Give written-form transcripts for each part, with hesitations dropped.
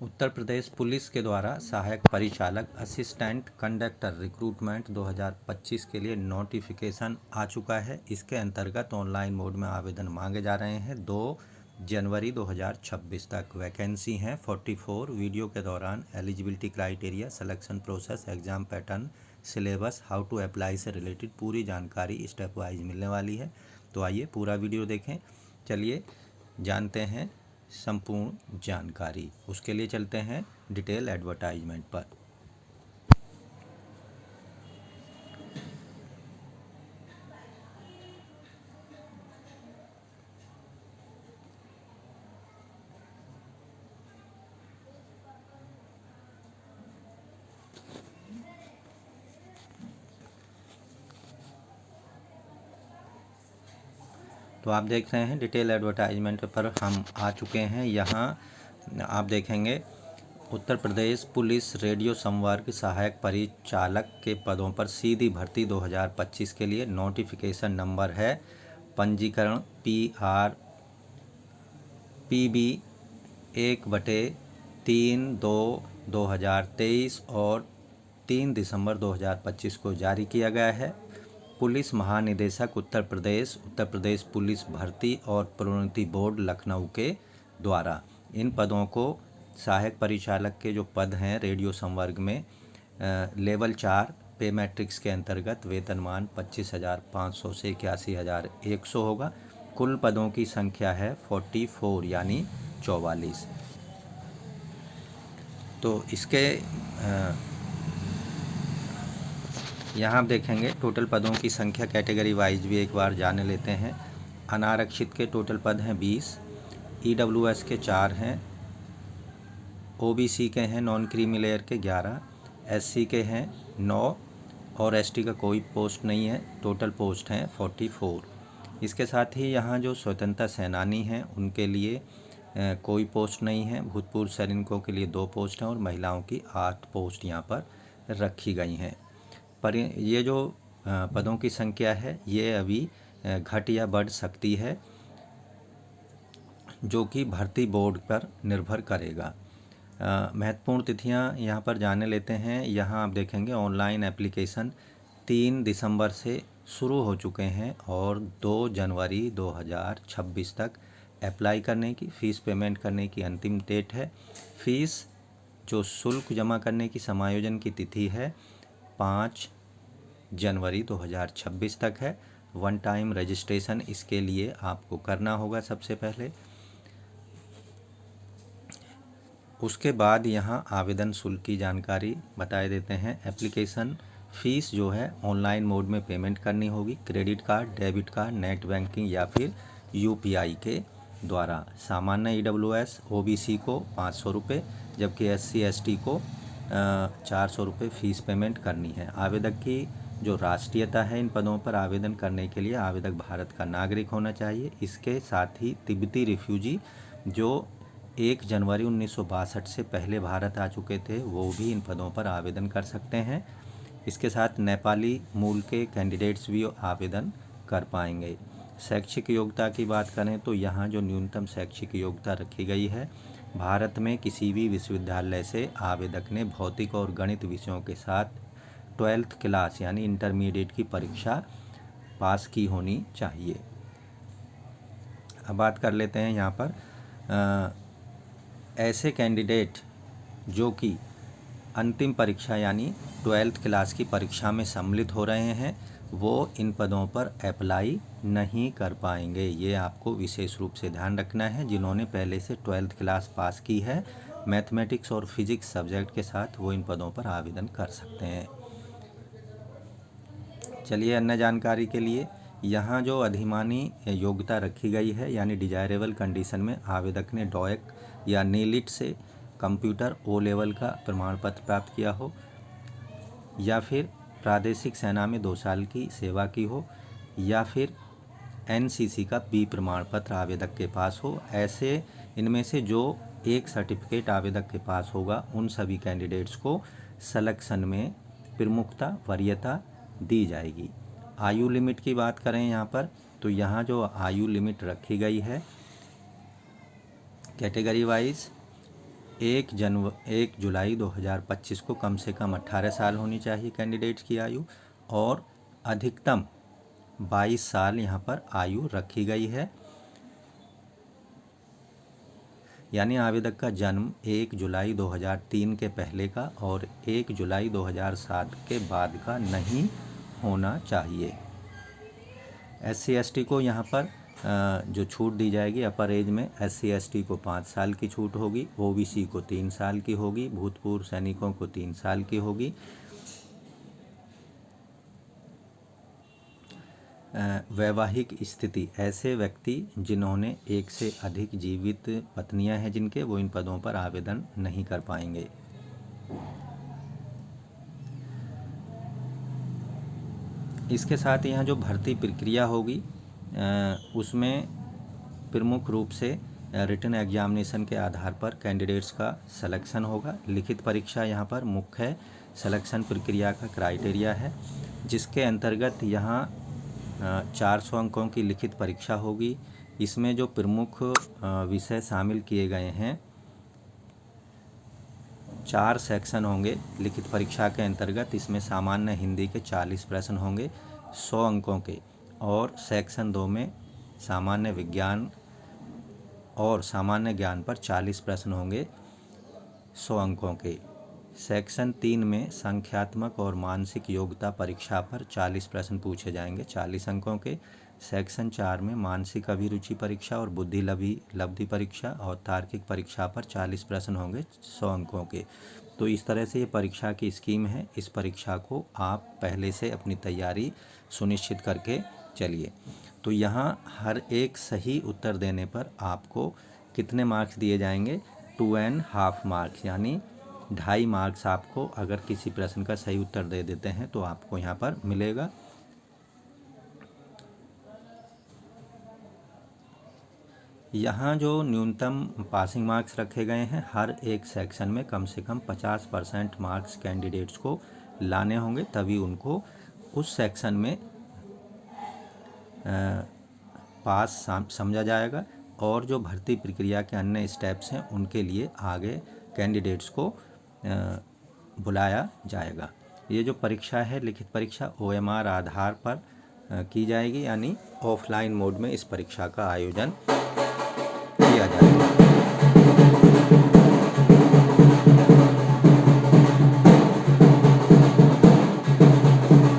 Uttar Pradesh police के द्वारा सहायक परिचालक असिस्टेंट कंडक्टर रिक्रूटमेंट 2025 के लिए नोटिफिकेशन आ चुका है। इसके अंतर्गत ऑनलाइन मोड में आवेदन मांगे जा रहे हैं। 2 जनवरी 2026 तक वैकेंसी हैं 44। वीडियो के दौरान eligibility criteria, selection process, exam pattern, syllabus, how to apply से रिलेटेड पूरी जानकारी स्टेप वाइज मिलने वाली है। तो आइए पूरा वीडियो देखें। चलिए जानते हैं संपूर्ण जानकारी। उसके लिए चलते हैं डिटेल एडवर्टाइजमेंट पर। तो आप देख रहे हैं डिटेल एडवर्टाइजमेंट पर हम आ चुके हैं। यहाँ आप देखेंगे उत्तर प्रदेश पुलिस रेडियो संवर्ग सहायक परिचालक के पदों पर सीधी भर्ती 2025 के लिए नोटिफिकेशन नंबर है। पंजीकरण PB 1/3/2023 और 3 दिसंबर 2025 को जारी किया गया है। पुलिस महानिदेशक उत्तर प्रदेश पुलिस भर्ती और प्रोन्नति बोर्ड लखनऊ के द्वारा इन पदों को सहायक परिचालक के जो पद हैं रेडियो संवर्ग में लेवल 4 पे मैट्रिक्स के अंतर्गत वेतनमान 25,500 से 81,100 होगा। कुल पदों की संख्या है 44 यानी 44। तो इसके यहाँ आप देखेंगे टोटल पदों की संख्या कैटेगरी वाइज भी एक बार जान लेते हैं। अनारक्षित के टोटल पद हैं 20, EWS के 4 हैं, OBC के हैं नॉन क्रीमी लेयर के 11, SC के हैं 9 और ST का कोई पोस्ट नहीं है। टोटल पोस्ट हैं 44। इसके साथ ही यहाँ जो स्वतंत्रता सेनानी हैं उनके लिए कोई पोस्ट नहीं है। भूतपूर्व सैनिकों के लिए 2 पोस्ट हैं और महिलाओं की 8 पोस्ट यहाँ पर रखी गई हैं। पर ये जो पदों की संख्या है ये अभी घट या बढ़ सकती है, जो कि भर्ती बोर्ड पर निर्भर करेगा। महत्वपूर्ण तिथियां यहाँ पर जाने लेते हैं। यहाँ आप देखेंगे ऑनलाइन एप्लीकेशन 3 दिसंबर से शुरू हो चुके हैं और 2 जनवरी 2026 तक अप्लाई करने की, फ़ीस पेमेंट करने की अंतिम डेट है। फ़ीस जो शुल्क जमा करने की समायोजन की तिथि है 5 जनवरी 2026 तक है। वन टाइम रजिस्ट्रेशन इसके लिए आपको करना होगा सबसे पहले। उसके बाद यहाँ आवेदन शुल्क की जानकारी बताए देते हैं। एप्लीकेशन फ़ीस जो है ऑनलाइन मोड में पेमेंट करनी होगी। Credit card, debit card, net banking या फिर UPI के द्वारा। सामान्य EWS OBC को 500 रुपये, जबकि SC ST को 400 रुपये फ़ीस पेमेंट करनी है। आवेदक की जो राष्ट्रीयता है इन पदों पर आवेदन करने के लिए आवेदक भारत का नागरिक होना चाहिए। इसके साथ ही तिब्बती रिफ्यूजी जो 1 जनवरी 1962 से पहले भारत आ चुके थे वो भी इन पदों पर आवेदन कर सकते हैं। इसके साथ नेपाली मूल के कैंडिडेट्स भी आवेदन कर पाएंगे। शैक्षिक योग्यता की बात करें तो यहाँ जो न्यूनतम शैक्षिक योग्यता रखी गई है, भारत में किसी भी विश्वविद्यालय से आवेदक ने भौतिक और गणित विषयों के साथ 12th क्लास यानी इंटरमीडिएट की परीक्षा पास की होनी चाहिए। अब बात कर लेते हैं यहाँ पर ऐसे कैंडिडेट जो कि अंतिम परीक्षा यानी 12th क्लास की परीक्षा में सम्मिलित हो रहे हैं वो इन पदों पर अप्लाई नहीं कर पाएंगे। ये आपको विशेष रूप से ध्यान रखना है। जिन्होंने पहले से 12th क्लास पास की है मैथमेटिक्स और फिजिक्स सब्जेक्ट के साथ वो इन पदों पर आवेदन कर सकते हैं। चलिए अन्य जानकारी के लिए यहाँ जो अधिमानी योग्यता रखी गई है यानी डिजायरेबल कंडीशन में आवेदक ने डॉयक या नीलिट से कंप्यूटर O लेवल का प्रमाण पत्र प्राप्त किया हो या फिर प्रादेशिक सेना में 2 साल की सेवा की हो या फिर NCC का B प्रमाण पत्र आवेदक के पास हो। ऐसे इनमें से जो एक सर्टिफिकेट आवेदक के पास होगा उन सभी कैंडिडेट्स को सिलेक्शन में प्रमुखता वरीयता दी जाएगी। आयु लिमिट की बात करें यहाँ पर तो यहाँ जो आयु लिमिट रखी गई है कैटेगरी वाइज 1 जुलाई 2025 को कम से कम 18 साल होनी चाहिए कैंडिडेट्स की आयु, और अधिकतम 22 साल यहाँ पर आयु रखी गई है। यानी आवेदक का जन्म 1 जुलाई 2003 के पहले का और 1 जुलाई 2007 के बाद का नहीं होना चाहिए। SC ST को यहाँ पर जो छूट दी जाएगी अपर एज में, SC ST को 5 साल की छूट होगी, OBC को 3 साल की होगी, भूतपूर्व सैनिकों को 3 साल की होगी। वैवाहिक स्थिति, ऐसे व्यक्ति जिन्होंने एक से अधिक जीवित पत्नियां हैं जिनके, वो इन पदों पर आवेदन नहीं कर पाएंगे। इसके साथ यहाँ जो भर्ती प्रक्रिया होगी उसमें प्रमुख रूप से रिटन एग्जामिनेशन के आधार पर कैंडिडेट्स का सिलेक्शन होगा। लिखित परीक्षा यहाँ पर मुख्य सिलेक्शन प्रक्रिया का क्राइटेरिया है, जिसके अंतर्गत यहाँ 400 अंकों की लिखित परीक्षा होगी। इसमें जो प्रमुख विषय शामिल किए गए हैं, 4 सेक्शन होंगे लिखित परीक्षा के अंतर्गत। इसमें सामान्य हिंदी के 40 प्रश्न होंगे 100 अंकों के, और सेक्शन 2 में सामान्य विज्ञान और सामान्य ज्ञान पर 40 प्रश्न होंगे 100 अंकों के। सेक्शन 3 में संख्यात्मक और मानसिक योग्यता परीक्षा पर 40 प्रश्न पूछे जाएंगे 40 अंकों के। सेक्शन 4 में मानसिक अभिरुचि परीक्षा और बुद्धि लब्धि परीक्षा और तार्किक परीक्षा पर 40 प्रश्न होंगे 100 अंकों के। तो इस तरह से ये परीक्षा की स्कीम है। इस परीक्षा को आप पहले से अपनी तैयारी सुनिश्चित करके चलिए। तो यहाँ हर एक सही उत्तर देने पर आपको कितने मार्क्स दिए जाएंगे? 2.5 मार्क्स, यानी 2.5 मार्क्स आपको अगर किसी प्रश्न का सही उत्तर दे देते हैं तो आपको यहाँ पर मिलेगा। यहाँ जो न्यूनतम पासिंग मार्क्स रखे गए हैं, हर एक सेक्शन में कम से कम 50% मार्क्स कैंडिडेट्स को लाने होंगे, तभी उनको उस सेक्शन में पास समझा जाएगा। और जो भर्ती प्रक्रिया के अन्य स्टेप्स हैं उनके लिए आगे कैंडिडेट्स को बुलाया जाएगा। ये जो परीक्षा है लिखित परीक्षा OMR आधार पर की जाएगी, यानी ऑफलाइन मोड में इस परीक्षा का आयोजन किया जाएगा।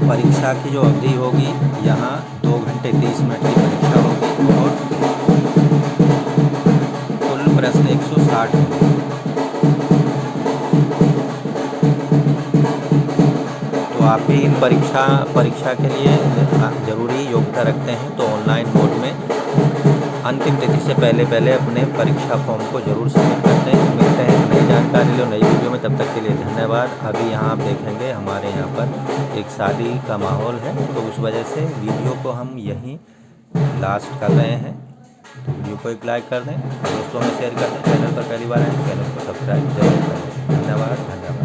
परीक्षा की जो अवधि होगी, यहाँ 2 घंटे 30 मिनट की परीक्षा होगी और कुल प्रश्न 160 होंगे। तो आप भी इन परीक्षा के लिए ज़रूरी योग्यता रखते हैं तो ऑनलाइन मोड में अंतिम तिथि से पहले अपने परीक्षा फॉर्म को जरूर सबमिट करते हैं। मिलते हैं नई जानकारी लो नई वीडियो में, तब तक के लिए धन्यवाद। अभी यहाँ आप देखेंगे हमारे यहाँ पर एक शादी का माहौल है, तो उस वजह से वीडियो को हम यहीं लास्ट कर रहे हैं। वीडियो को एक लाइक कर दें, दोस्तों में शेयर कर दें। चैनल पर पहली बार आए चैनल को सब्सक्राइब जरूर करें। धन्यवाद।